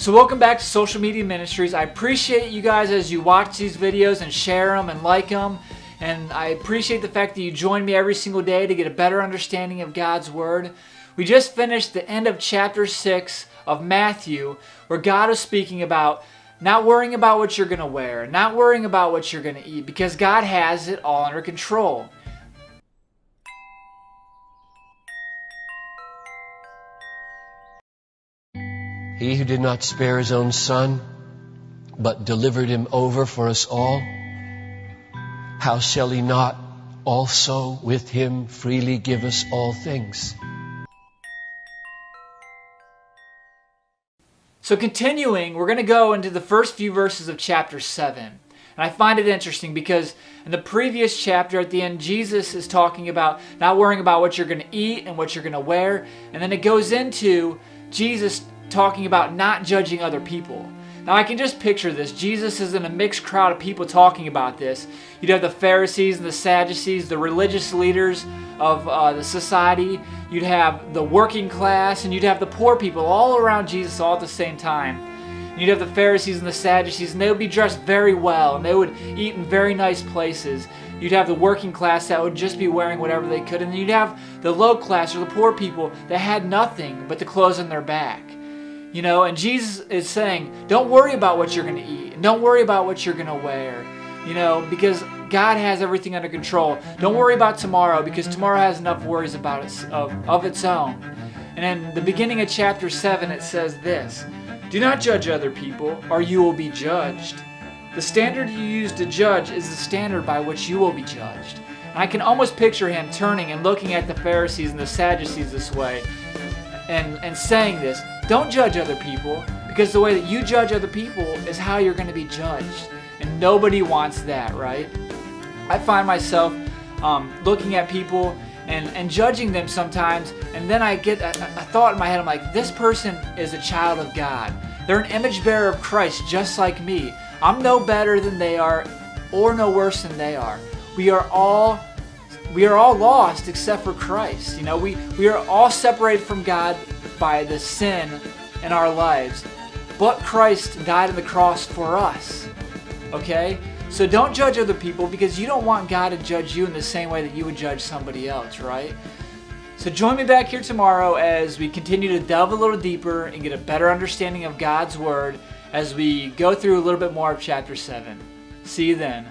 So welcome back to Social Media Ministries. I appreciate you guys as you watch these videos and share them and like them. And I appreciate the fact that you join me every single day to get a better understanding of God's Word. We just finished the end of chapter 6 of Matthew, where God is speaking about not worrying about what you're going to wear, not worrying about what you're going to eat, because God has it all under control. He who did not spare his own son, but delivered him over for us all, how shall he not also with him freely give us all things? So continuing, we're going to go into the first few verses of chapter 7. And I find it interesting because in the previous chapter at the end, Jesus is talking about not worrying about what you're going to eat and what you're going to wear. And then it goes into Jesus talking about not judging other people. Now I can just picture this. Jesus is in a mixed crowd of people talking about this. You'd have the Pharisees and the Sadducees, the religious leaders of the society. You'd have the working class, and you'd have the poor people all around Jesus all at the same time. And you'd have the Pharisees and the Sadducees, and they would be dressed very well, and they would eat in very nice places. You'd have the working class that would just be wearing whatever they could, and then you'd have the low class or the poor people that had nothing but the clothes on their back. You know, and Jesus is saying, don't worry about what you're going to eat, and don't worry about what you're going to wear, you know, because God has everything under control. Don't worry about tomorrow, because tomorrow has enough worries about of its own. And in the beginning of chapter 7, it says this: do not judge other people, or you will be judged. The standard you use to judge is the standard by which you will be judged. And I can almost picture him turning and looking at the Pharisees and the Sadducees this way and saying this: don't judge other people, because the way that you judge other people is how you're going to be judged. And nobody wants that, right? I find myself looking at people and judging them sometimes, and then I get a thought in my head. I'm like, this person is a child of God. They're an image bearer of Christ just like me. I'm no better than they are or no worse than they are. We are all lost except for Christ. You know, we are all separated from God by the sin in our lives, but Christ died on the cross for us. Okay? So don't judge other people, because you don't want God to judge you in the same way that you would judge somebody else, right? So join me back here tomorrow as we continue to delve a little deeper and get a better understanding of God's Word as we go through a little bit more of chapter 7. See you then.